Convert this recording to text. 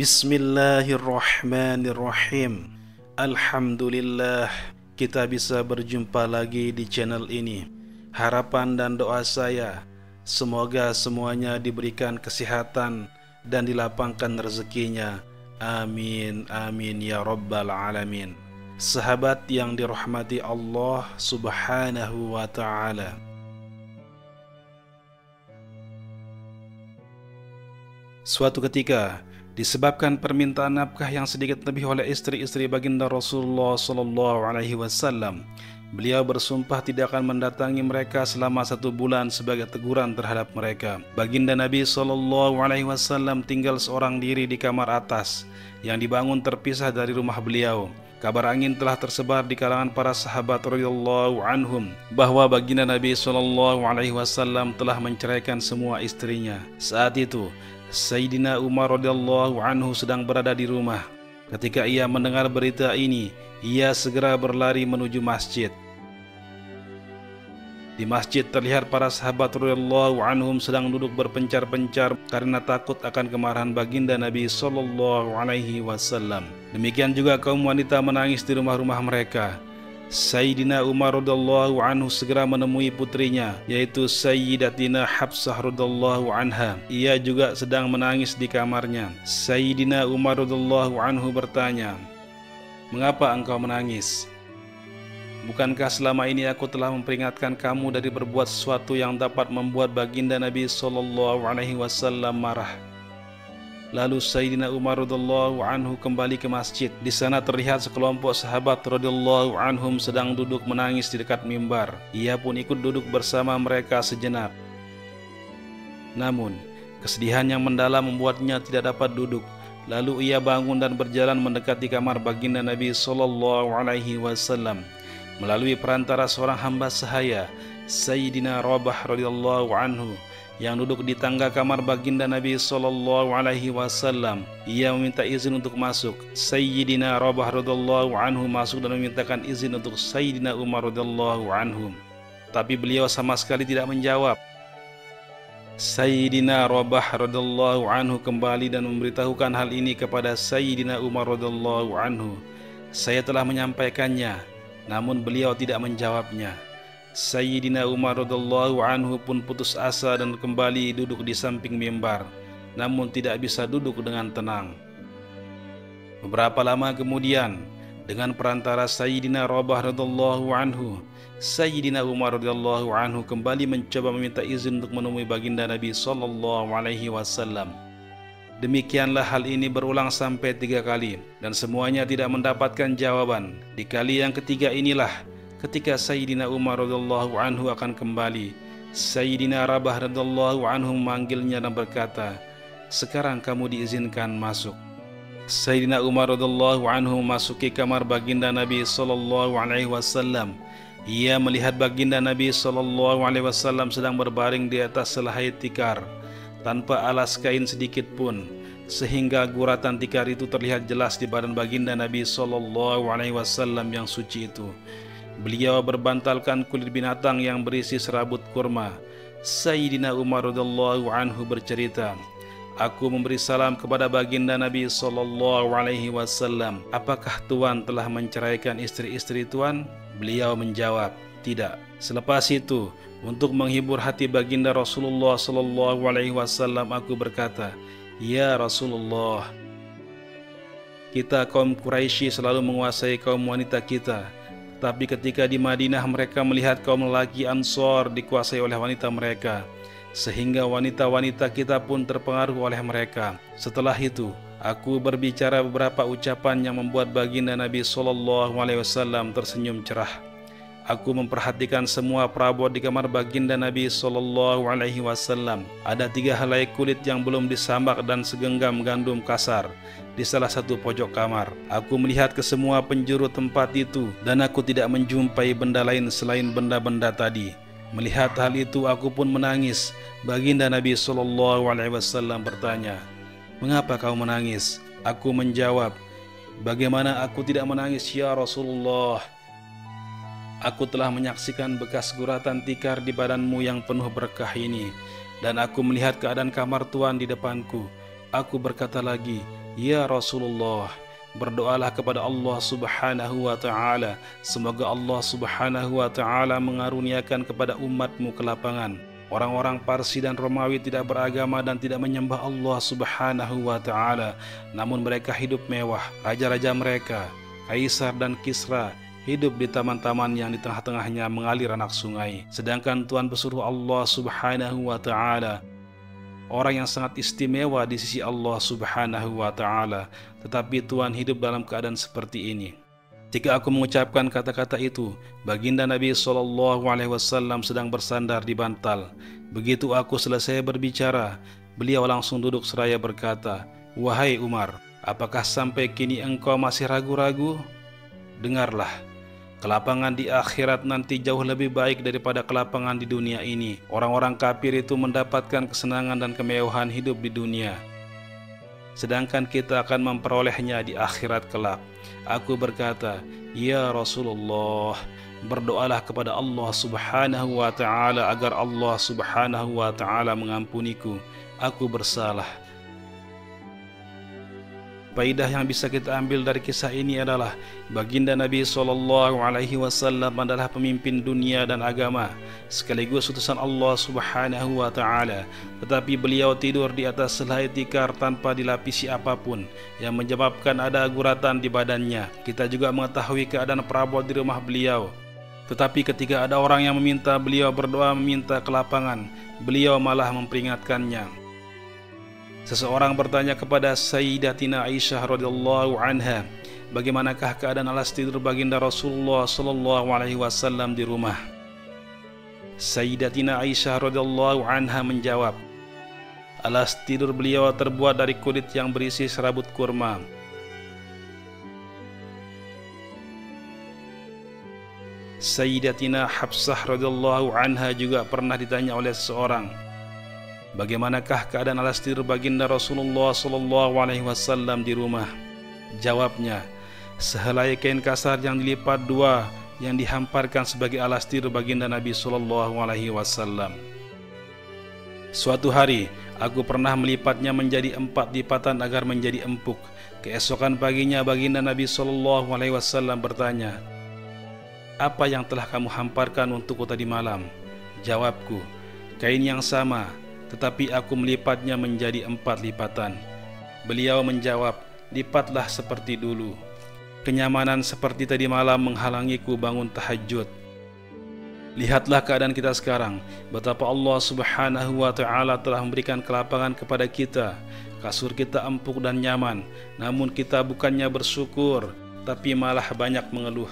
Bismillahirrahmanirrahim. Alhamdulillah, kita bisa berjumpa lagi di channel ini. Harapan dan doa saya, semoga semuanya diberikan kesehatan dan dilapangkan rezekinya. Amin, amin ya rabbal alamin. Sahabat yang dirahmati Allah subhanahu wa ta'ala, suatu ketika, disebabkan permintaan nafkah yang sedikit lebih oleh istri-istri baginda Rasulullah SAW, beliau bersumpah tidak akan mendatangi mereka selama 1 bulan sebagai teguran terhadap mereka. Baginda Nabi SAW tinggal seorang diri di kamar atas yang dibangun terpisah dari rumah beliau. Kabar angin telah tersebar di kalangan para sahabat radhiyallahu anhum bahwa baginda Nabi SAW telah menceraikan semua istrinya. Saat itu Sayyidina Umar radhiyallahu anhu sedang berada di rumah. Ketika ia mendengar berita ini, ia segera berlari menuju masjid. Di masjid terlihat para sahabat radhiyallahu anhum sedang duduk berpencar-pencar karena takut akan kemarahan baginda Nabi SAW. Demikian juga kaum wanita menangis di rumah-rumah mereka. Sayyidina Umar radhiyallahu anhu segera menemui putrinya, yaitu Sayyidatina Hafsah radhiyallahu anha. Ia juga sedang menangis di kamarnya. Sayyidina Umar radhiyallahu anhu bertanya, "Mengapa engkau menangis? Bukankah selama ini aku telah memperingatkan kamu dari berbuat sesuatu yang dapat membuat baginda Nabi SAW marah?" Lalu Sayyidina Umar radhiyallahu anhu kembali ke masjid. Di sana terlihat sekelompok sahabat radhiyallahu anhum sedang duduk menangis di dekat mimbar. Ia pun ikut duduk bersama mereka sejenak. Namun, kesedihan yang mendalam membuatnya tidak dapat duduk. Lalu ia bangun dan berjalan mendekati kamar baginda Nabi SAW. Melalui perantara seorang hamba sahaya, Sayyidina Rabah radhiyallahu anhu, yang duduk di tangga kamar baginda Nabi SAW, ia meminta izin untuk masuk. Sayyidina Rabah radhiyallahu anhu masuk dan memintakan izin untuk Sayyidina Umar radhiyallahu anhu, tapi beliau sama sekali tidak menjawab. Sayyidina Rabah radhiyallahu anhu kembali dan memberitahukan hal ini kepada Sayyidina Umar radhiyallahu anhu. "Saya telah menyampaikannya, namun beliau tidak menjawabnya." Sayyidina Umar radhiyallahu anhu pun putus asa dan kembali duduk di samping mimbar, namun tidak bisa duduk dengan tenang. Beberapa lama kemudian, dengan perantara Sayyidina Rabah radhiyallahu anhu, Sayyidina Umar radhiyallahu anhu kembali mencoba meminta izin untuk menemui baginda Nabi SAW. Demikianlah hal ini berulang sampai 3 kali, dan semuanya tidak mendapatkan jawaban. Di kali yang ketiga inilah ketika Sayyidina Umar radhiyallahu anhu akan kembali, Sayyidina Rabah radhiyallahu anhu memanggilnya dan berkata, "Sekarang kamu diizinkan masuk." Sayyidina Umar radhiyallahu anhu memasuki kamar baginda Nabi SAW. Ia melihat baginda Nabi SAW sedang berbaring di atas selai tikar, tanpa alas kain sedikit pun, sehingga guratan tikar itu terlihat jelas di badan baginda Nabi SAW yang suci itu. Beliau berbantalkan kulit binatang yang berisi serabut kurma. Sayyidina Umar radhiyallahu anhu bercerita, "Aku memberi salam kepada baginda Nabi SAW. Apakah Tuan telah menceraikan istri-istri Tuan?" Beliau menjawab, "Tidak." Selepas itu, untuk menghibur hati baginda Rasulullah SAW, aku berkata, "Ya Rasulullah, kita kaum Quraisy selalu menguasai kaum wanita kita. Tapi ketika di Madinah mereka melihat kaum lelaki Ansor dikuasai oleh wanita mereka, sehingga wanita-wanita kita pun terpengaruh oleh mereka. Setelah itu, aku berbicara beberapa ucapan yang membuat baginda Nabi SAW tersenyum cerah. Aku memperhatikan semua perabot di kamar baginda Nabi SAW. Ada 3 helai kulit yang belum disambak dan segenggam gandum kasar di salah satu pojok kamar. Aku melihat ke semua penjuru tempat itu dan aku tidak menjumpai benda lain selain benda-benda tadi. Melihat hal itu aku pun menangis. Baginda Nabi SAW bertanya, "Mengapa kau menangis?" Aku menjawab, "Bagaimana aku tidak menangis ya Rasulullah? Aku telah menyaksikan bekas guratan tikar di badanmu yang penuh berkah ini, dan aku melihat keadaan kamar Tuan di depanku. Aku berkata lagi, "Ya Rasulullah, berdoalah kepada Allah Subhanahu wa Ta'ala, semoga Allah Subhanahu wa Ta'ala mengaruniakan kepada umatmu kelapangan." Orang-orang Parsi dan Romawi tidak beragama dan tidak menyembah Allah Subhanahu wa Ta'ala, namun mereka hidup mewah. Raja-raja mereka, Kaisar dan Kisra, hidup di taman-taman yang di tengah-tengahnya mengalir anak sungai. Sedangkan Tuhan pesuruh Allah Subhanahu wa Ta'ala, orang yang sangat istimewa di sisi Allah Subhanahu wa Ta'ala, tetapi Tuhan hidup dalam keadaan seperti ini. Jika aku mengucapkan kata-kata itu, baginda Nabi SAW sedang bersandar di bantal. Begitu aku selesai berbicara, beliau langsung duduk seraya berkata, "Wahai Umar, apakah sampai kini engkau masih ragu-ragu? Dengarlah, kelapangan di akhirat nanti jauh lebih baik daripada kelapangan di dunia ini. Orang-orang kafir itu mendapatkan kesenangan dan kemewahan hidup di dunia, sedangkan kita akan memperolehnya di akhirat kelak." Aku berkata, "Ya Rasulullah, berdoalah kepada Allah Subhanahu wa Ta'ala agar Allah Subhanahu wa Ta'ala mengampuniku. Aku bersalah." Faidah yang bisa kita ambil dari kisah ini adalah baginda Nabi SAW adalah pemimpin dunia dan agama, sekaligus utusan Allah Subhanahu wa Ta'ala. Tetapi beliau tidur di atas selai tikar tanpa dilapisi apapun, yang menyebabkan ada guratan di badannya. Kita juga mengetahui keadaan perabot di rumah beliau. Tetapi ketika ada orang yang meminta beliau berdoa meminta kelapangan, beliau malah memperingatkannya. Seseorang bertanya kepada Sayyidatina Aisyah radhiyallahu anha, bagaimanakah keadaan alas tidur baginda Rasulullah sallallahu alaihi wasallam di rumah? Sayyidatina Aisyah radhiyallahu anha menjawab, alas tidur beliau terbuat dari kulit yang berisi serabut kurma. Sayyidatina Hafsah radhiyallahu anha juga pernah ditanya oleh seseorang, bagaimanakah keadaan alas tidur baginda Rasulullah sallallahu alaihi wasallam di rumah? Jawabnya, sehelai kain kasar yang dilipat dua yang dihamparkan sebagai alas tidur baginda Nabi sallallahu alaihi wasallam. Suatu hari aku pernah melipatnya menjadi 4 lipatan agar menjadi empuk. Keesokan paginya baginda Nabi sallallahu alaihi wasallam bertanya, "Apa yang telah kamu hamparkan untukku tadi malam?" Jawabku, "Kain yang sama, tetapi aku melipatnya menjadi 4 lipatan." Beliau menjawab, "Lipatlah seperti dulu." Kenyamanan seperti tadi malam menghalangiku bangun tahajud. Lihatlah keadaan kita sekarang, betapa Allah Subhanahu wa Ta'ala telah memberikan kelapangan kepada kita. Kasur kita empuk dan nyaman, namun kita bukannya bersyukur, tapi malah banyak mengeluh.